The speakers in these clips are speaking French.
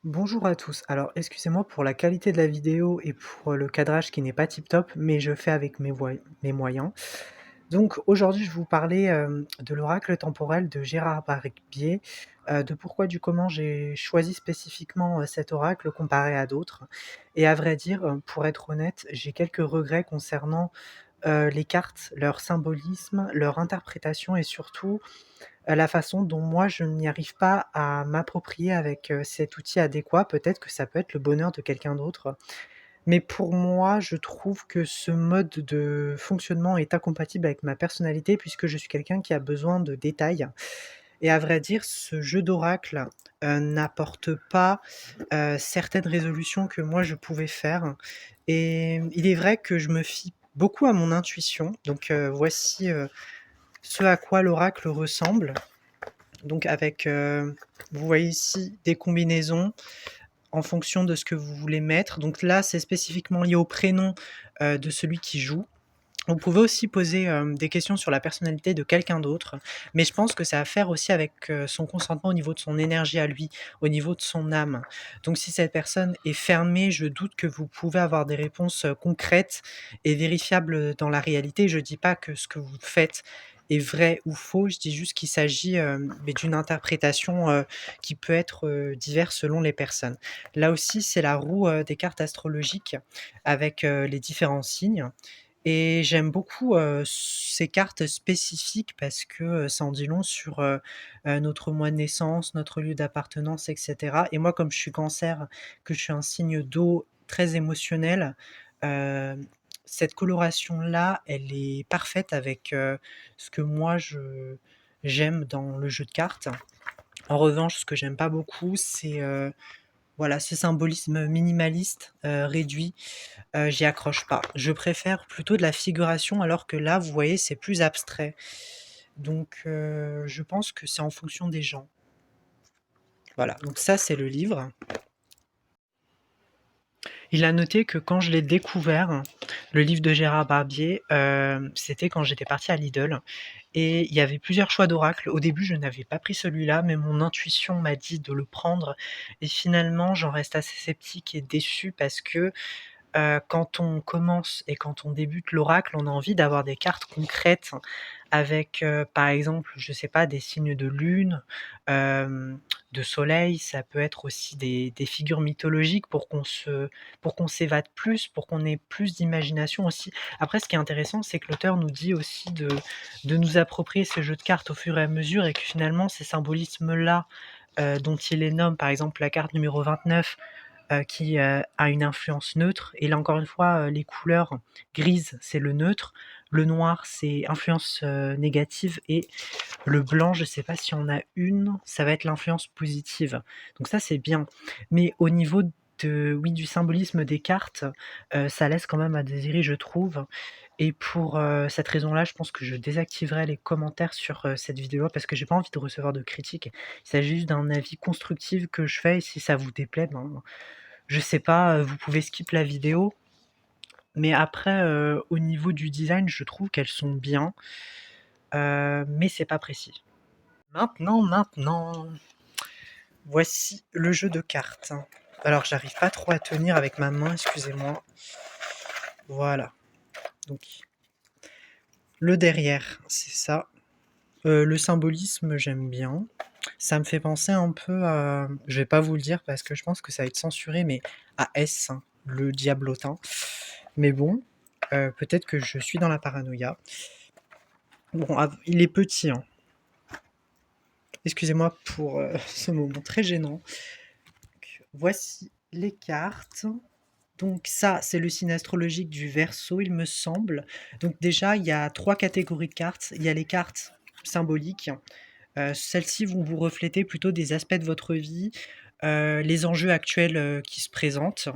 Bonjour à tous. Alors, excusez-moi pour la qualité de la vidéo et pour le cadrage qui n'est pas tip top, mais je fais avec mes moyens. Donc, aujourd'hui, je vais vous parler de l'oracle temporel de Gérard Barbier, de pourquoi, du comment j'ai choisi spécifiquement cet oracle comparé à d'autres. Et à vrai dire, pour être honnête, j'ai quelques regrets concernant les cartes, leur symbolisme, leur interprétation et surtout la façon dont moi je n'y arrive pas à m'approprier avec, cet outil adéquat. Peut-être que ça peut être le bonheur de quelqu'un d'autre, mais pour moi, je trouve que ce mode de fonctionnement est incompatible avec ma personnalité puisque je suis quelqu'un qui a besoin de détails et à vrai dire, ce jeu d'oracle, n'apporte pas, certaines résolutions que moi je pouvais faire et il est vrai que je me fie beaucoup à mon intuition donc voici, ce à quoi l'oracle ressemble. Donc avec, vous voyez ici des combinaisons en fonction de ce que vous voulez mettre. Donc là, c'est spécifiquement lié au prénom, de celui qui joue. Vous pouvez aussi poser, des questions sur la personnalité de quelqu'un d'autre, mais je pense que ça a à faire aussi avec, son consentement au niveau de son énergie à lui, au niveau de son âme. Donc si cette personne est fermée, je doute que vous pouvez avoir des réponses, concrètes et vérifiables, dans la réalité. Je dis pas que ce que vous faites est vrai ou faux, je dis juste qu'il s'agit, beh, d'une interprétation, qui peut être, diverse selon les personnes. Là aussi, c'est la roue, des cartes astrologiques avec, les différents signes et j'aime beaucoup, ces cartes spécifiques parce que, ça en dit long sur, notre mois de naissance, notre lieu d'appartenance et cetera et moi comme je suis Cancer, que je suis un signe d'eau très émotionnel, hem, cette coloration-là, elle est parfaite avec, ce que moi j'aime dans le jeu de cartes. En revanche, ce que j'aime pas beaucoup, c'est, voilà, ce symbolisme minimaliste, réduit. J'y accroche pas. Je préfère plutôt de la figuration alors que là, vous voyez, c'est plus abstrait. Donc je pense que c'est en fonction des gens. Voilà, donc ça, c'est le livre. Il a noté que quand je l'ai découvert, le livre de Gérard Barbier, c'était quand j'étais partie à Lidl et il y avait plusieurs choix d'oracles. Au début, je n'avais pas pris celui-là, mais mon intuition m'a dit de le prendre et finalement, j'en reste assez sceptique et déçue parce que quand on commence et quand on débute l'oracle, on a envie d'avoir des cartes concrètes avec, par exemple, je sais pas, des signes de lune, de soleil. Ça peut être aussi des figures mythologiques pour qu'on s'évade plus, pour qu'on ait plus d'imagination aussi. Après, ce qui est intéressant, c'est que l'auteur nous dit aussi de nous approprier ce jeu de cartes au fur et à mesure et que finalement ces symbolismes-là, dont il les nomme, par exemple la carte numéro 29 qui, a une influence neutre et là encore une fois, les couleurs grises, c'est le neutre, le noir, c'est influence, négative et le blanc, je sais pas si on a une, ça va être l'influence positive. Donc ça, c'est bien. Mais au niveau de oui, du symbolisme des cartes, ça laisse quand même à désirer, je trouve et pour, cette raison-là, je pense que je désactiverai les commentaires sur, cette vidéo parce que j'ai pas envie de recevoir de critiques. Il s'agit juste d'un avis constructif que je fais et si ça vous déplaît, ben je sais pas, vous pouvez skip la vidéo, mais après, au niveau du design, je trouve qu'elles sont bien, mais c'est pas précis. Maintenant, voici le jeu de cartes. Alors j'arrive pas trop à tenir avec ma main, excusez-moi. Voilà, donc le derrière, c'est ça. Le symbolisme, j'aime bien. Ça me fait penser un peu à je vais pas vous le dire parce que je pense que ça va être censuré, mais à S, hein, le diablotin. Mais bon, peut-être que je suis dans la paranoïa. Bon, il est petit, hein. Excusez-moi pour, ce moment très gênant. Donc, voici les cartes. Donc ça, c'est le signe astrologique du Verseau, il me semble. Donc déjà, il y a 3 catégories de cartes. Il y a les cartes symboliques. Celles-ci vont vous refléter plutôt des aspects de votre vie, les enjeux actuels, qui se présentent.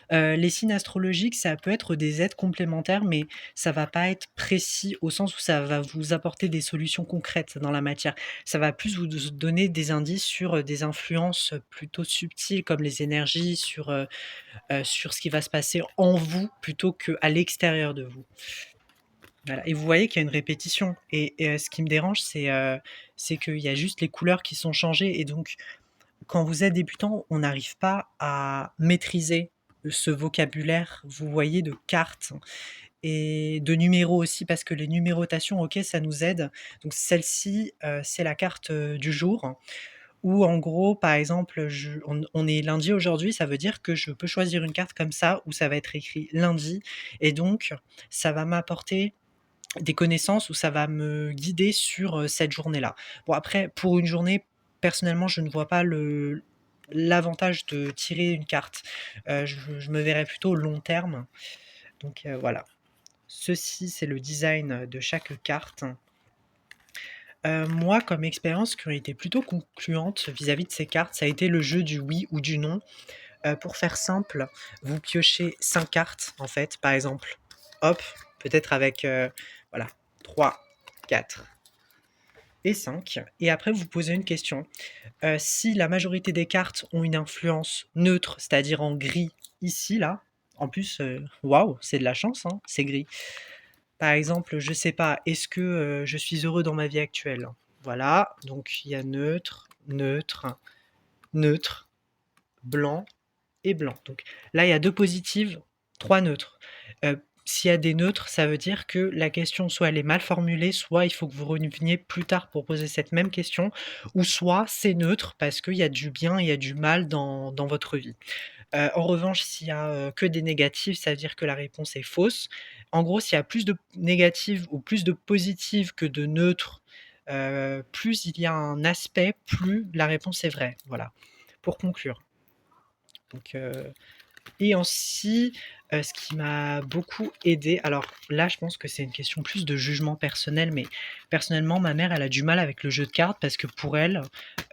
Les signes astrologiques, ça peut être des aides complémentaires, mais ça va pas être précis au sens où ça va vous apporter des solutions concrètes dans la matière. Ça va plus vous donner des indices sur, des influences, plutôt subtiles comme les énergies, sur ce qui va se passer en vous plutôt qu'à l'extérieur de vous. Voilà et vous voyez qu'il y a une répétition et ce qui me dérange, c'est qu'il y a juste les couleurs qui sont changées et donc quand vous êtes débutant, on n'arrive pas à maîtriser ce vocabulaire, vous voyez, de cartes et de numéros aussi parce que les numérotations, OK, ça nous aide. Donc celle-ci, c'est la carte, du jour où en gros, par exemple, on est lundi aujourd'hui, ça veut dire que je peux choisir une carte comme ça où ça va être écrit lundi et donc ça va m'apporter des connaissances où ça va me guider sur, cette journée-là. Bon après, pour une journée, personnellement, je ne vois pas l'avantage de tirer une carte. Je me verrais plutôt long terme, donc voilà. Ceci, c'est le design de chaque carte. Moi, comme expérience qui a été plutôt concluante vis-à-vis de ces cartes, ça a été le jeu du oui ou du non. Pour faire simple, vous piochez 5 cartes, en fait, par exemple. Hop, peut-être avec, voilà, 3, 4 et 5. Et après, vous posez une question. Si la majorité des cartes ont une influence neutre, c'est-à-dire en gris, ici, là, en plus, waouh, c'est de la chance, hein, c'est gris. Par exemple, je sais pas, est-ce que je suis heureux dans ma vie actuelle? Voilà, donc il y a neutre, neutre, neutre, blanc et blanc. Donc là, il y a 2 positives, 3 neutres. S'il y a des neutres, ça veut dire que la question, soit elle est mal formulée, soit il faut que vous reveniez plus tard pour poser cette même question, ou soit c'est neutre parce qu'il y a du bien et il y a du mal dans votre vie. En revanche, s'il y a, que des négatifs, ça veut dire que la réponse est fausse. En gros, s'il y a plus de négatives ou plus de positives que de neutres, plus il y a un aspect, plus la réponse est vraie. Voilà, pour conclure. Donc, et ainsi, ce qui m'a beaucoup aidé, alors là, je pense que c'est une question plus de jugement personnel, mais personnellement, ma mère, elle a du mal avec le jeu de cartes parce que pour elle,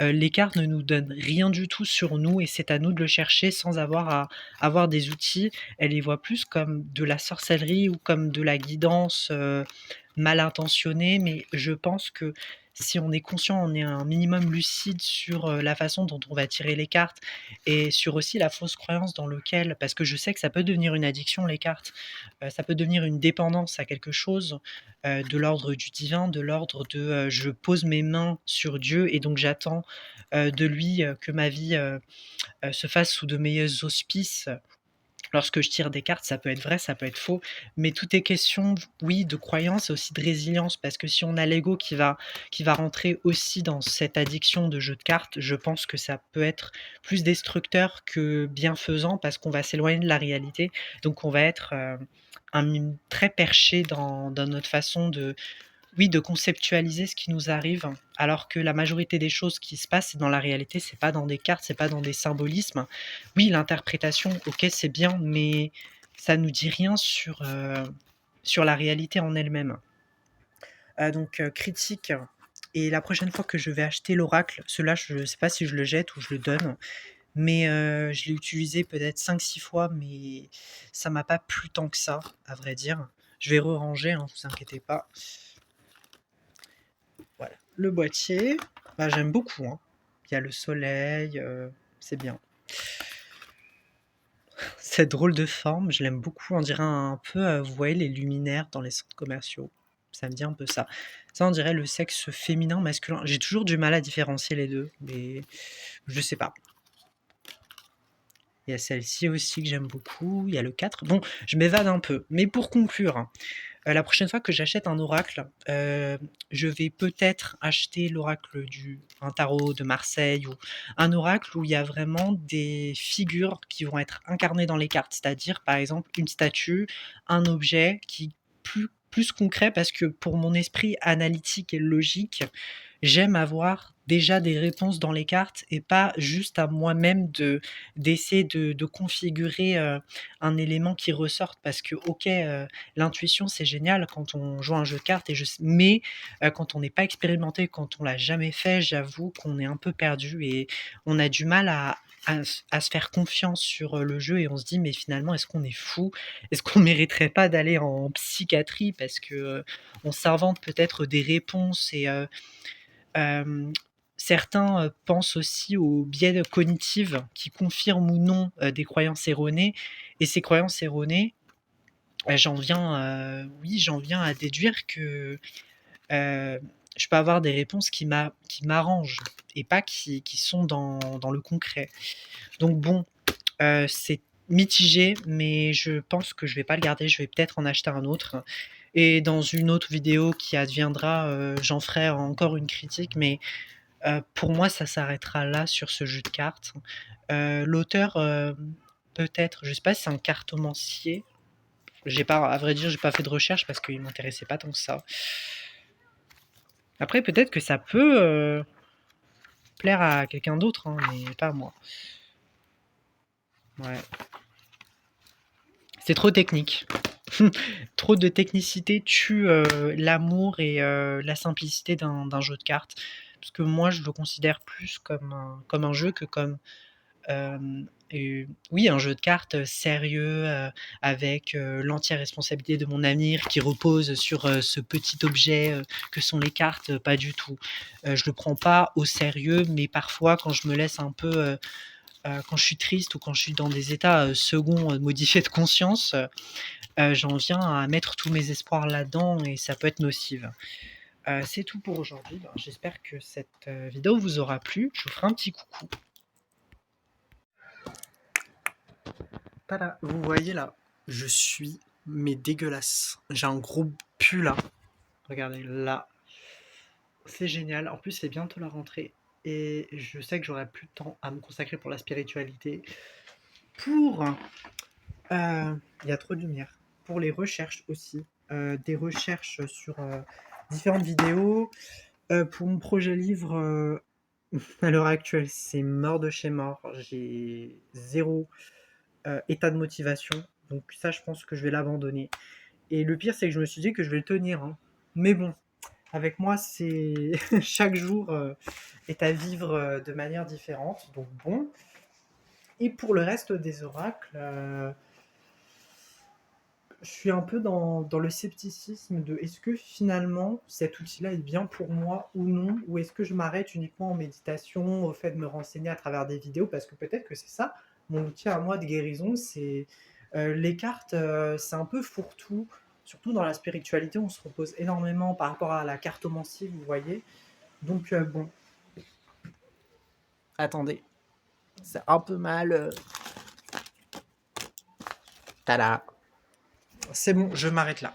les cartes ne nous donnent rien du tout sur nous et c'est à nous de le chercher sans avoir à avoir des outils. Elle les voit plus comme de la sorcellerie ou comme de la guidance, mal intentionnée, mais je pense que si on est conscient, on est un minimum lucide sur, la façon dont on va tirer les cartes et sur aussi la fausse croyance dans lequel parce que je sais que ça peut devenir une addiction les cartes, ça peut devenir une dépendance à quelque chose, de l'ordre du divin, de l'ordre de, je pose mes mains sur Dieu et donc j'attends, de lui, que ma vie, se fasse sous de meilleurs auspices. Lorsque je tire des cartes, ça peut être vrai, ça peut être faux, mais tout est question, oui, de croyance et aussi de résilience parce que si on a l'ego qui va rentrer aussi dans cette addiction de jeu de cartes, je pense que ça peut être plus destructeur que bienfaisant parce qu'on va s'éloigner de la réalité. Donc on va être, très perché dans notre façon de oui, de conceptualiser ce qui nous arrive, alors que la majorité des choses qui se passent dans la réalité, c'est pas dans des cartes, c'est pas dans des symbolismes. Oui, l'interprétation, OK, c'est bien, mais ça nous dit rien sur la réalité en elle-même. Donc critique et la prochaine fois que je vais acheter l'oracle, ceux-là, je sais pas si je le jette ou je le donne, mais je l'ai utilisé peut-être 5-6 fois, mais ça m'a pas plu tant que ça, à vrai dire. Je vais re-ranger, hein, vous inquiétez pas. Voilà. Le boîtier, bah, j'aime beaucoup, hein. Il y a le soleil, c'est bien. Cette drôle de forme, je l'aime beaucoup. On dirait un peu, vous voyez les luminaires dans les centres commerciaux? Ça me dit un peu ça. Ça, on dirait le sexe féminin, masculin. J'ai toujours du mal à différencier les 2, mais je sais pas. Il y a celle-ci aussi que j'aime beaucoup. Il y a le 4. Bon, je m'évade un peu, mais pour conclure, hein, la prochaine fois que j'achète un oracle, je vais peut-être acheter l'oracle un tarot de Marseille ou un oracle où il y a vraiment des figures qui vont être incarnées dans les cartes. C'est-à-dire, par exemple, une statue, un objet qui plus concret parce que pour mon esprit analytique et logique, j'aime avoir déjà des réponses dans les cartes et pas juste à moi-même d'essayer de configurer, un élément qui ressorte parce que OK, l'intuition c'est génial quand on joue à un jeu de cartes mais quand on n'est pas expérimenté, quand on l'a jamais fait, j'avoue qu'on est un peu perdu et on a du mal à se faire confiance sur, le jeu et on se dit: «Mais finalement est-ce qu'on est fou? Est-ce qu'on mériterait pas d'aller en psychiatrie?» parce que, on s'invente peut-être des réponses et Hem, certains, pensent aussi aux biais cognitifs qui confirment ou non, des croyances erronées et ces croyances erronées, oui, j'en viens à déduire que, heu, je peux avoir des réponses qui m'arrangent et pas qui sont dans le concret. Donc bon, c'est mitigé, mais je pense que je vais pas le garder, je vais peut-être en acheter un autre et dans une autre vidéo qui adviendra, j'en ferai encore une critique, mais pour moi, ça s'arrêtera là sur ce jeu de cartes. L'auteur, peut-être, je sais pas si c'est un cartomancier. J'ai pas, à vrai dire, j'ai pas fait de recherche parce qu'il m'intéressait pas tant que ça. Après, peut-être que ça peut plaire à quelqu'un d'autre, hein, mais pas à moi. Ouais. C'est trop technique. Trop de technicité tue l'amour et la simplicité d'un jeu de cartes. Parce que moi, je le considère plus comme un jeu que comme oui, un jeu de cartes sérieux, avec l'entière responsabilité de mon avenir qui repose sur ce petit objet que sont les cartes, pas du tout. Je le prends pas au sérieux, mais parfois quand je me laisse un peu, quand je suis triste ou quand je suis dans des états seconds modifiés de conscience, j'en viens à mettre tous mes espoirs là-dedans et ça peut être nocif. C'est tout pour aujourd'hui. Ben, j'espère que cette vidéo vous aura plu. Je vous ferai un petit coucou. Tada, vous voyez là, je suis mais dégueulasse. J'ai un gros pull là. Regardez là. C'est génial. En plus, c'est bientôt la rentrée. Et je sais que j'aurai plus de temps à me consacrer pour la spiritualité. Pour. Il y a trop de lumière. Pour les recherches aussi. Des recherches sur différentes vidéos. Pour mon projet livre, à l'heure actuelle, c'est mort de chez mort. J'ai zéro état de motivation. Donc ça, je pense que je vais l'abandonner. Et le pire, c'est que je me suis dit que je vais le tenir, hein. Mais bon, avec moi, c'est chaque jour est à vivre de manière différente. Donc bon. Et pour le reste des oracles, je suis un peu dans le scepticisme de est-ce que finalement cet outil-là est bien pour moi ou non, ou est-ce que je m'arrête uniquement en méditation, au fait de me renseigner à travers des vidéos, parce que peut-être que c'est ça, mon outil à moi de guérison, c'est les cartes, c'est un peu fourre-tout, surtout dans la spiritualité, on se repose énormément par rapport à la cartomancie, vous voyez. Donc bon, attendez, c'est un peu mal. Tada. C'est bon, je m'arrête là.